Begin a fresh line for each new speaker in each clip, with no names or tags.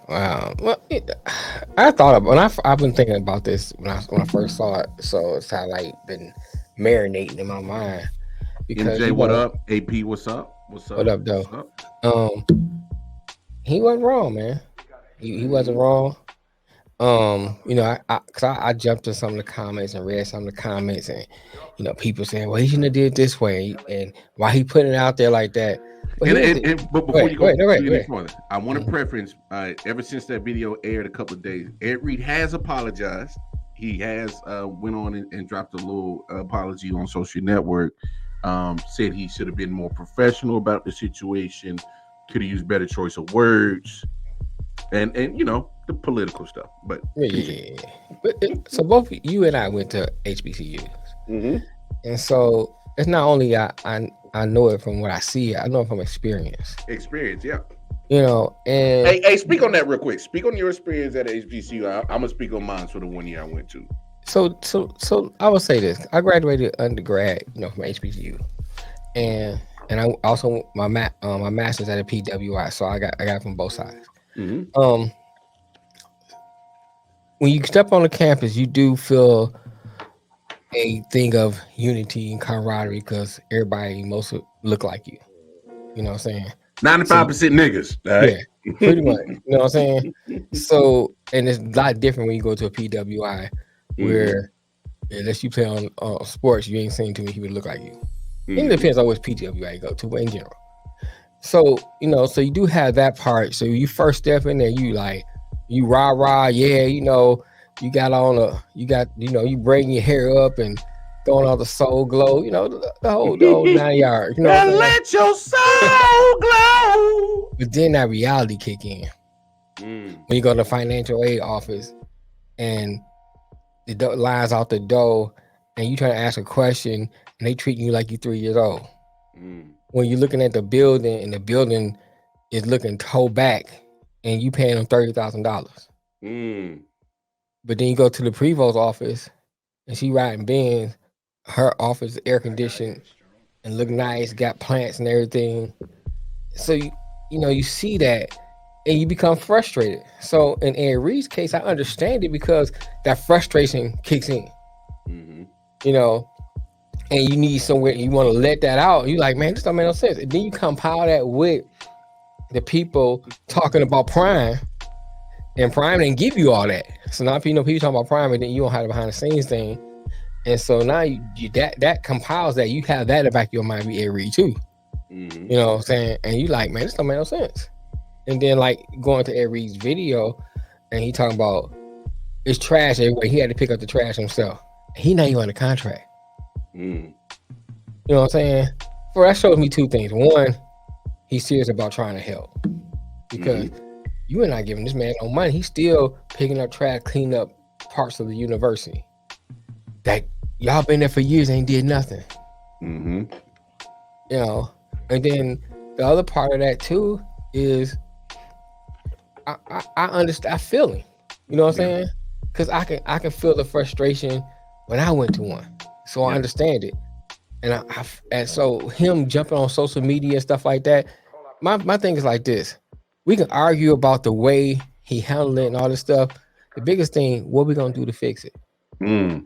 Well, I thought of I've been thinking about this when I first saw it, so it's kind of like been marinating in my mind because
MJ, what up? AP, what's up? What's
what
up?
up
What's
though?
up?
Um, he wasn't wrong, man. He wasn't
Mm-hmm.
wrong. Cause I jumped in some of the comments and read some of the comments, and people saying, well, he shouldn't have did this way, and why he putting it out there like that. But
And,
here's
and,
the
and but before
wait,
you
wait,
go
wait,
any
wait.
further, I want to
Mhm.
preference. Ever since that video aired a couple of days, Ed Reed has apologized. He has went on and dropped a little apology on social network. Said he should have been more professional about the situation. Could have used better choice of words, and the political stuff. But
Yeah, yeah,
continue.
yeah, yeah. So both you and I went to HBCUs,
Mm-hmm.
and so it's not only I know it from what I see, I know it from experience.
Experience, yeah.
And
Hey, speak on that real quick. Speak on your experience at HBCU. I'm gonna speak on mine for the 1 year I went to.
so I will say this: I graduated undergrad, from HBCU, and I also my master's at a PWI, so I got it from both sides.
Mm-hmm.
Um, when you step on the campus, you do feel a thing of unity and camaraderie because everybody mostly look like you. You know what I'm saying? So
95% niggas. All right.
yeah, pretty much. You know what I'm saying? So and it's a lot different when you go to a PWI
Mm-hmm.
where unless you play on sports, you ain't seen too many people look like you. It
Mm-hmm.
depends on which PWI you go to, but in general. So so you do have that part. So you first step in there, you like you rah rah, yeah, you got on you got you bring your hair up and throwing all the soul glow, the whole 9 yards. You know what
And
I'm saying?
let your soul glow.
But then that reality kick in
Mm.
when you go to the financial aid office and the lines out the door, and you try to ask a question and they treating you like you 3 years old.
Mm.
When you're looking at the building and the building is looking toe back and you paying them $30,000.
Mm.
But then you go to the Prevost office and she riding Benz, her office is air conditioned and look nice, got plants and everything. So you see that and you become frustrated. So in Ed Reed's case, I understand it because that frustration kicks in,
Mm-hmm.
you know, and you need somewhere you want to let that out. You like, man, this don't make no sense. And then you compile that with the people talking about Prime, and Prime didn't give you all that. So now people talking about Prime, and then you don't have the behind the scenes thing. And so now that compiles that you have that in the back of your mind be every too.
Mm-hmm.
You know what I'm saying? And you like, man, this don't make no sense. And then like going to Ed's video and he talking about it's trash everywhere. He had to pick up the trash himself. He not even on the contract.
Mm.
You know what I'm saying? For that shows me two things. One, he's serious about trying to help. Because
Mm-hmm.
you are not giving this man no money. He's still picking up trash, cleaning up parts of the university. That y'all been there for years, ain't did nothing.
Mm-hmm.
You know. And then the other part of that too is I understand. I feel him. You know what I'm
Yeah.
saying? Because I can feel the frustration when I went to one, so I
Yeah.
understand it. And so him jumping on social media and stuff like that. My thing is like this: we can argue about the way he handled it and all this stuff. The biggest thing, what we gonna do to fix it?
Mm.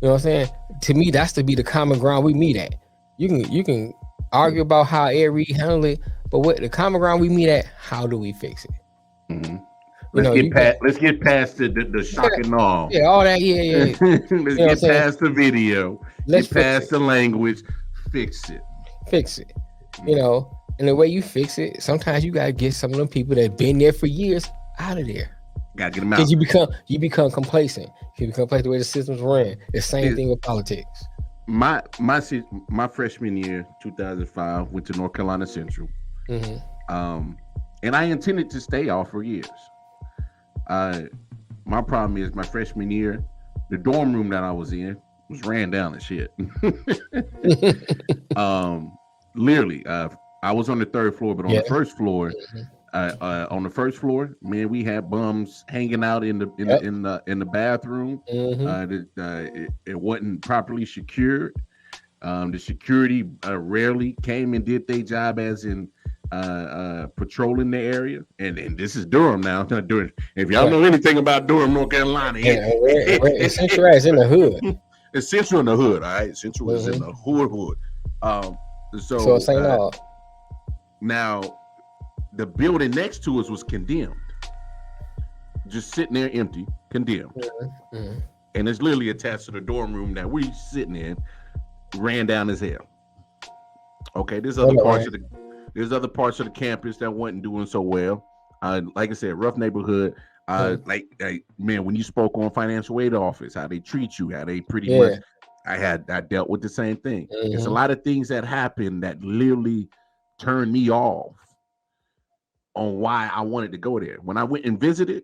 You know what I'm saying? To me, that's to be the common ground we meet at. You can argue about how Ed Reed handled it, but what the common ground we meet at, how do we fix it?
Mm-hmm.
You know, you can
Let's get past the
yeah,
shock and awe.
yeah, all that, yeah, yeah.
Let's
You know what I'm
get
saying?
past the video.
Let's
Get
fix
past
it.
the language. Fix it.
Fix it. You
Mm.
know, and the way you fix it, sometimes you gotta get some of them people that been there for years out of there.
Gotta get them
Because
out.
you become complacent. You become complacent the way the system's run. The same
It,
thing with politics.
my freshman year, 2005, went to North Carolina Central.
Hmm.
Um, and I intended to stay all 4 years. Uh, my problem is my freshman year, the dorm room that I was in was ran down and shit. um, Literally, I was on the third floor, but on
Yeah.
the first floor,
Hmm.
man, we had bums hanging out
Yep.
in the bathroom.
Hmm.
It wasn't properly secured. The security rarely came and did their job, as in patrolling the area, and this is Durham now. Not Durham. If y'all know anything about Durham, North Carolina,
it's Central is in the hood.
It's Central in the hood. All right, Central is in the hood.
So it's St. Aug.
Now, the building next to us was condemned, just sitting there empty, condemned, and it's literally attached to the dorm room that we sitting in. Ran down as hell. Okay, there's other parts of the campus that wasn't doing so well. Like I said, rough neighborhood. Like man, when you spoke on financial aid office, how they treat you, how they pretty much. I dealt with the same thing. It's a lot of things that happened that literally turned me off on why I wanted to go there. When I went and visited,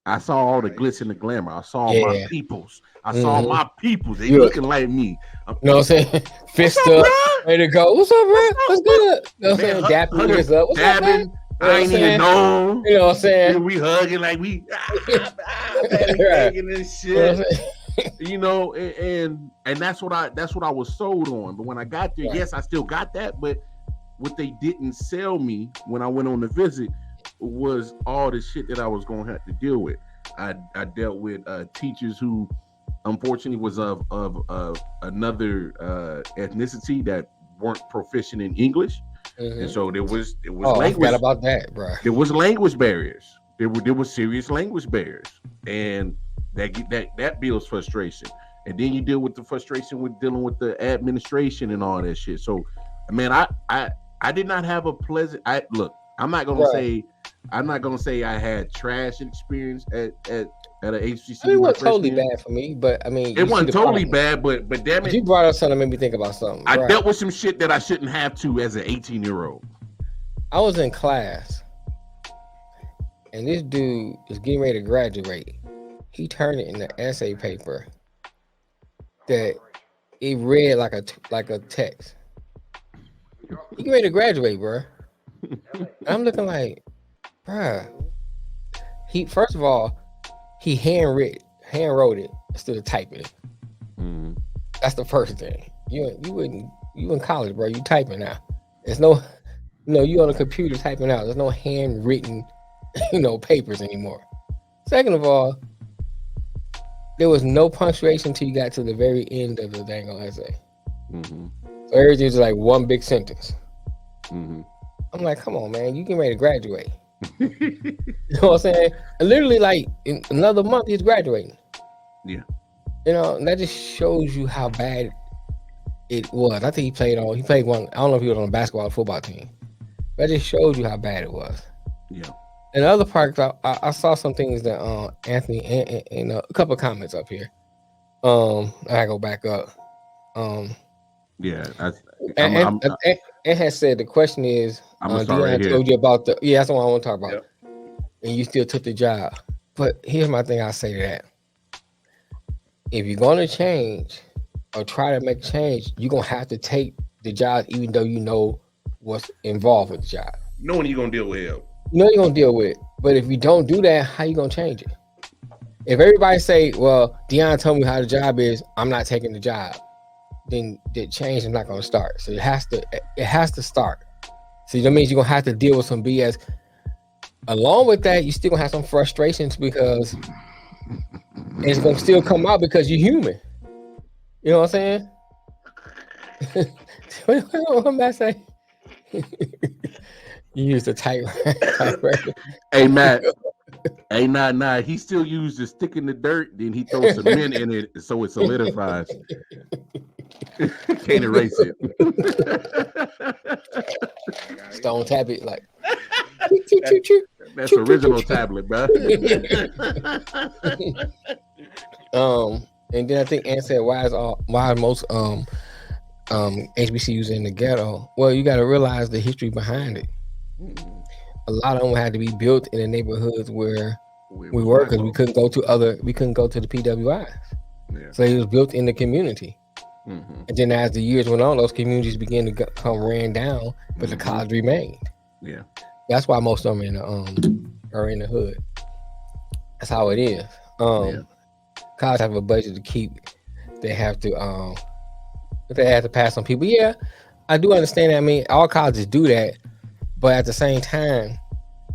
I saw all the glitz and the glamour. I saw my peoples. Saw my peoples. They looking like me.
You know what I'm saying? Fist up, ready to go. What's up, bro? What's good? You know what I'm saying? Dapping us up. What's up, man?
I ain't even know.
You know what I'm saying?
We hugging like we hugging and shit. You know, and that's what I was sold on. But when I got there, yes, I still got that. But what they didn't sell me when I went on the visit was all the shit that I was gonna have to deal with. I dealt with teachers who unfortunately was of another ethnicity that weren't proficient in English. And so there was language.
I forgot about that, bro.
There was language barriers. There were serious language barriers, and that builds frustration. And then you deal with the frustration with dealing with the administration and all that shit. So, man, I did not have a pleasant. I'm not gonna say I had trash experience at an HBCU.
It wasn't totally bad for me, but I mean,
it wasn't totally bad. But damn it,
you brought up something that made me think about something.
I dealt with some shit that I shouldn't have to as an 18-year-old.
I was in class, and this dude was getting ready to graduate. He turned it in the essay paper that it read like a text. He getting ready to graduate, bro. I'm looking like, bruh. First of all, he hand wrote it instead of typing it. That's the first thing. You in college, bro. You typing now. There's no, you on a computer typing out. There's no handwritten, papers anymore. Second of all, there was no punctuation till you got to the very end of the dang on essay. So everything was like one big sentence. I'm like, come on, man, you getting ready to graduate. You know what I'm saying? And literally, like, in another month, he's graduating.
Yeah.
And that just shows you how bad it was. I think he played one, I don't know if he was on a basketball or football team. That just shows you how bad it was. Yeah. And the other part, I saw some things that Anthony and a couple of comments up here. I go back up.
Yeah.
It has said the question is, Dion told you about that's the one I want to talk about. Yep. And you still took the job. But here's my thing I say to that. If you're going to change or try to make change, you're going to have to take the job even though you know what's involved with the job.
Knowing you're going to deal with it.
You know you're going to deal with it. But if you don't do that, how you going to change it? If everybody say, well, Dion told me how the job is, I'm not taking the job, then the change is not going to start. So it has to start. So that means you're going to have to deal with some BS. Along with that, you still going to have some frustrations because it's going to still come out because you're human. You know what I'm saying? What am I saying? You use the typewriter.
Hey, Matt. Hey, nah. He still used the stick in the dirt, then he throws cement in it so it solidifies. Can't erase it.
Stone tablet, like.
That's original tablet, bro.
And then I think Ann said, why are most HBCUs in the ghetto? Well, you got to realize the history behind it. A lot of them had to be built in the neighborhoods where we were because we couldn't go to the PWIs. Yeah. So it was built in the community. And then as the years went on, those communities began to come ran down, but the college remained. Yeah, that's why most of them are in the hood. That's how it is. College have a budget to keep. They have to pass on people. Yeah, I do understand that. I mean, all colleges do that, But at the same time,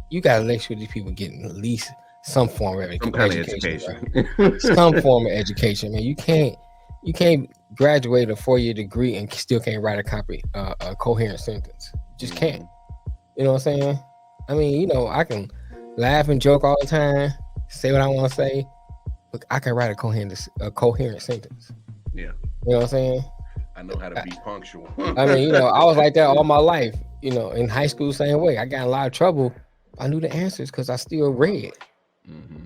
you gotta make sure these people getting at least some form of
Some kind of
education.
education.
Some form of education, man. You can't graduate a 4-year degree and still can't write a coherent sentence. You just can't. You know what I'm saying? I mean, you know, I can laugh and joke all the time, say what I want to say, but I can write a coherent sentence.
Yeah.
You know what I'm saying?
I know how to be punctual.
I mean, you know, I was like that all my life. You know, in high school, same way. I got in a lot of trouble. I knew the answers because I still read.
Mm-hmm.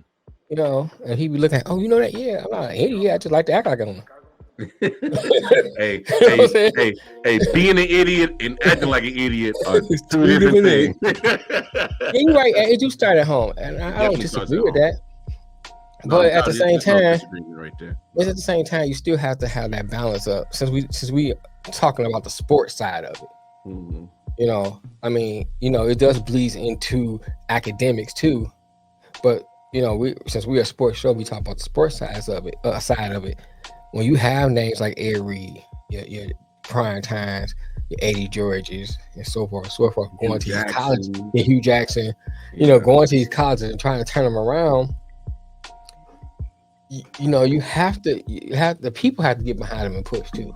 You know, and he be looking, oh, you know that? Yeah, I'm not an idiot. I just like to act like I don't know.
hey,
You know what I'm saying?
hey, being an idiot and acting like an idiot are
It's
two different things.
And you're right. It do start at home, and I don't disagree with that.
No,
But at the same time,
right there.
But at the same time, you still have to have that balance up. Since we talking about the sports side of it,
Mm-hmm.
you know, I mean, you know, it does bleed into academics too. But you know, since we're a sports show, we talk about the sports side of it. When you have names like Ed Reed, your prime times, your 80 Georges, and so forth, going to these colleges, Hugh Jackson, you know, going to these colleges and trying to turn them around. You know, the people have to get behind them and push too.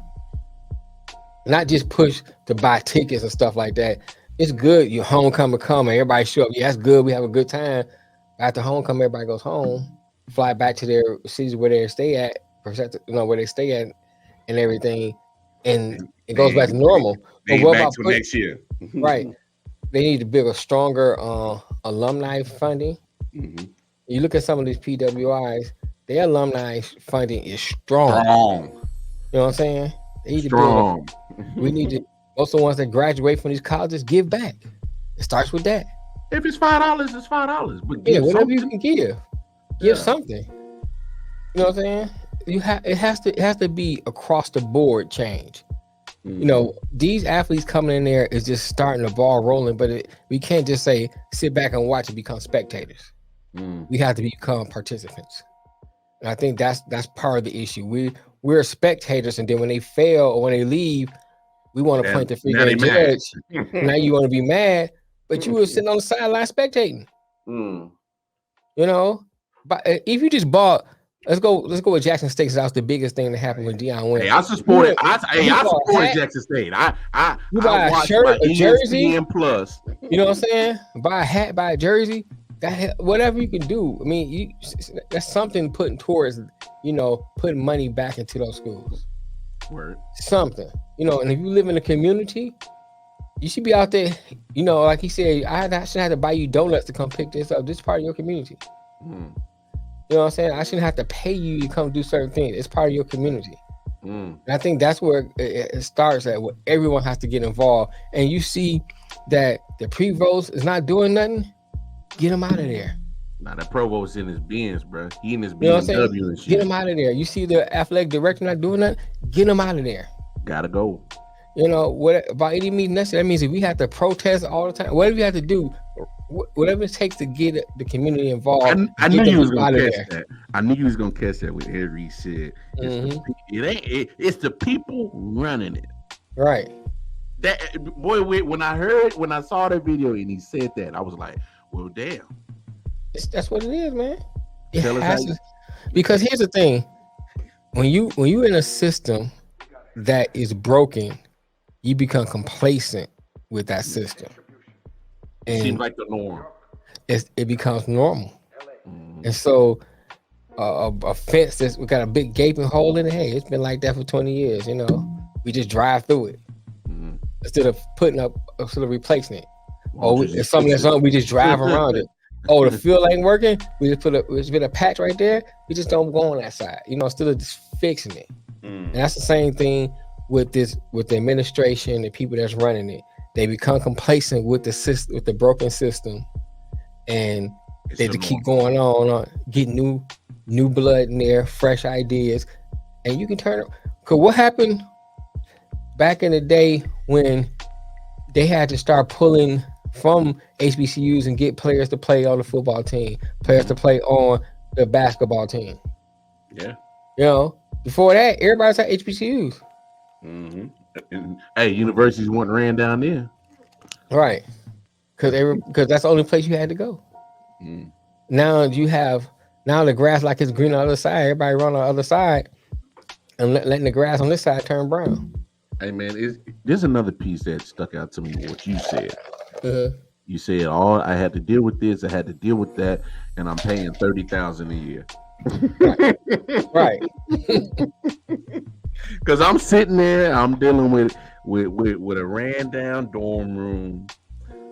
Not just push to buy tickets and stuff like that. It's good. Your homecoming coming, everybody show up. Yeah, that's good. We have a good time. After homecoming, everybody goes home, fly back to their cities where they stay at, where they stay at, and everything, and it goes back to normal.
But what about next year?
Right. They need to build a stronger alumni funding. Mm-hmm. You look at some of these PWIs. Their alumni funding is strong. You know what I'm saying? They need strong. We need to. Most of the ones that graduate from these colleges give back. It starts with that.
If it's $5, it's $5. But
yeah, whatever you can give something. You know what I'm saying? It has to be across the board change. Mm-hmm. You know, these athletes coming in there is just starting the ball rolling, but we can't just say sit back and watch and become spectators. We have to become participants. And I think that's part of the issue. We're spectators, and then when they fail or when they leave, we want to point the finger and judge. Now you want to be mad, but you were sitting on the sideline spectating. You know, but if you just bought, let's go with Jackson State. That was the biggest thing that happened when Deion went.
Hey, I supported Jackson State. I
buy a shirt, a jersey,
plus.
You know what I'm saying? Buy a hat, buy a jersey. That whatever you can do. I mean, that's something putting towards, you know, putting money back into those schools.
Word.
Something, you know, and if you live in a community, you should be out there, you know, like he said, I shouldn't have to buy you donuts to come pick this up. This is part of your community. You know what I'm saying? I shouldn't have to pay you to come do certain things. It's part of your community. And I think that's where it starts at, where everyone has to get involved. And you see that the provost is not doing nothing. Get him out of there.
Nah, that provost in his Benz, bro. He in his BMW and shit.
Get him out of there. You see the athletic director not doing that? Get him out of there.
Gotta go.
You know, what about any meeting necessary? That means if we have to protest all the time, whatever you have to do, whatever it takes to get the community involved.
I knew you was gonna catch that. I knew you was gonna catch that with Ed Reed said. It's the people running it.
Right.
That boy, when I saw that video and he said that, I was like, well, damn.
That's what it is, man. Because here's the thing: when you're in a system that is broken, you become complacent with that system. And
it seems like the norm.
It becomes normal, and so a fence that's we got a big gaping hole in it. Hey, it's been like that for 20 years. You know, we just drive through it instead of replacing it. Or if something that's on, we just drive around it. Oh, the field ain't working. We just put a patch right there. We just don't go on that side. You know, instead of just fixing it. And that's the same thing with the administration, the people that's running it. They become complacent with the system, with the broken system, and they just keep going on, get new blood in there, fresh ideas, and you can turn it. Cause what happened back in the day when they had to start pulling from HBCUs and get players to play on the football team, players to play on the basketball team.
Yeah.
You know, before that, everybody's at HBCUs.
And, hey, universities weren't ran down there.
Right. because that's the only place you had to go.
Mm.
Now now the grass like it's green on the other side. Everybody run on the other side and letting the grass on this side turn brown.
Hey man, there's another piece that stuck out to me. What you said.
Uh-huh.
You said all I had to deal with this, I had to deal with that, and I'm paying 30,000 a year.
Right. Right.
Because I'm sitting there, I'm dealing with a ran down dorm room.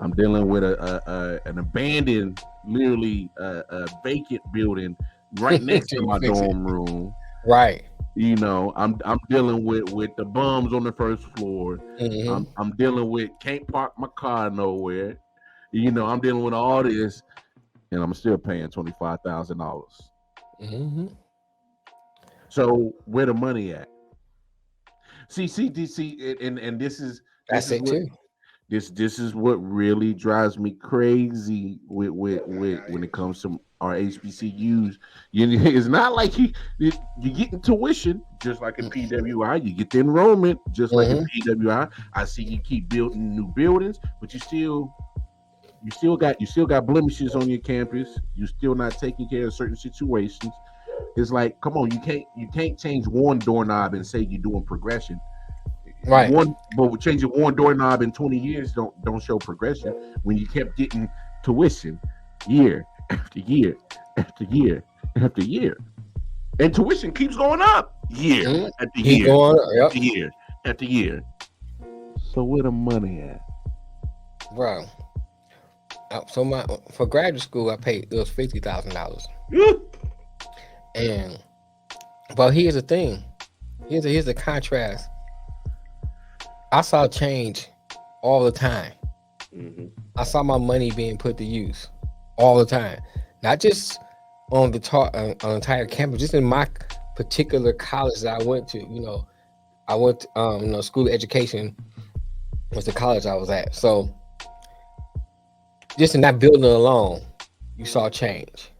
I'm dealing with an abandoned, literally a vacant building right next to
Till
my
fix it.
dorm room.
Right.
You know, I'm dealing with the bums on the first floor.
Mm-hmm.
I'm dealing with can't park my car nowhere. You know, I'm dealing with all this, and I'm still paying $25,000.
Mm-hmm.
So where the money at? And this
That's
is
it
what
too.
this is what really drives me crazy with when it comes to our HBCUs. It's not like you get tuition just like a PWI. You get the enrollment just like a
Mm-hmm.
PWI. I see you keep building new buildings, but you still got blemishes on your campus. You're still not taking care of certain situations. It's like, come on, you can't change one doorknob and say you're doing progression.
Right.
But changing one doorknob in 20 years don't show progression when you kept getting tuition year after year after year after year. And tuition keeps going up year
Mm-hmm.
after
Keep
year
going.
after
Yep.
year after year. So where the money at?
Bro. So my for graduate school, I paid it was $50,000. And but here's the thing. Here's the contrast. I saw change all the time.
Mm-hmm.
I saw my money being put to use all the time, not just on on the entire campus, just in my particular college that I went to. I went to, school of education was the college I was at. So just in that building alone, you saw change.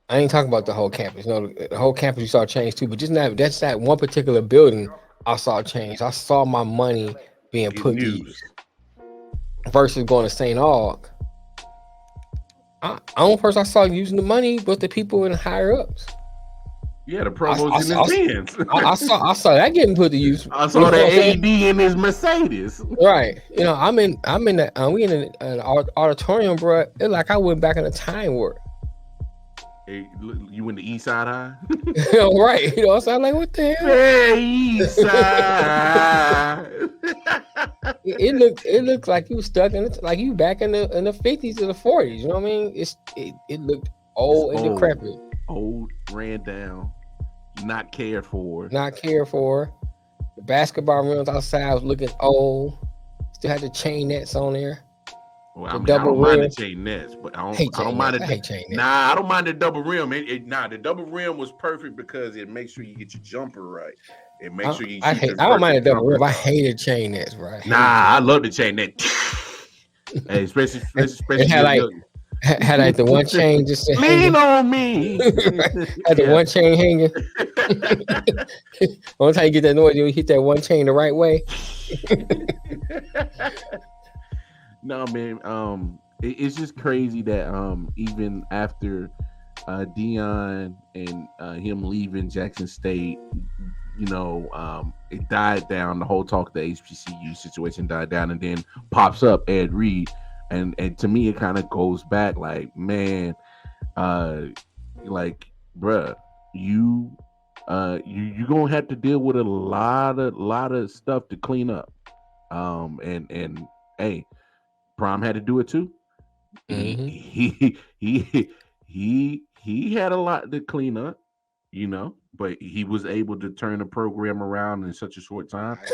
I ain't talking about the whole campus. The whole campus you saw change too, but just that's that one particular building I saw change. I saw my money being
Getting
put to
used.
use versus going to St. Aug. The only person I saw using the money was the people in the higher ups.
Yeah, the
I, I,
provost in his
I,
Benz.
I saw that getting put to use.
I
You know
saw
what
that
I'm saying?
AD in his Mercedes.
Right. I'm in the we in an auditorium, bro. It's like I went back in a time warp.
Hey, you went to East Side High?
Right. So I'm like, what the hell?
Hey, East Side.
It looked like you stuck in it, like you back in the 50s or the 40s. You know what I mean? It looked
It's
old and decrepit,
old, ran down, not cared for.
not cared for. The basketball rims outside was looking old. Still had the chain nets on there.
Well,
The
I
double
don't mind the
rim.
chain nets, but
I hate
I don't
chain
mind
nets. I
it.
hate chain nets.
Nah, I don't mind the double rim. The double rim was perfect because it makes sure you get your jumper right. It makes sure you shoot the
I don't mind the
perfect
double rim. I
jumper.
hated chain nets, bro.
Nah, I love the chain net. Hey, especially
It had like had like the one chain just
lean
hanging.
on me.
Had the
Yeah.
one chain hanging. Only time you get that noise, you hit that one chain the right way.
No, man. It's just crazy that even after Dion and him leaving Jackson State, it died down. The whole talk of the HBCU situation died down, and then pops up Ed Reed, and to me it kind of goes back like, man, like, bruh, you gonna have to deal with a lot of stuff to clean up. And hey, Prime had to do it too.
Mm-hmm.
He had a lot to clean up, but he was able to turn the program around in such a short time.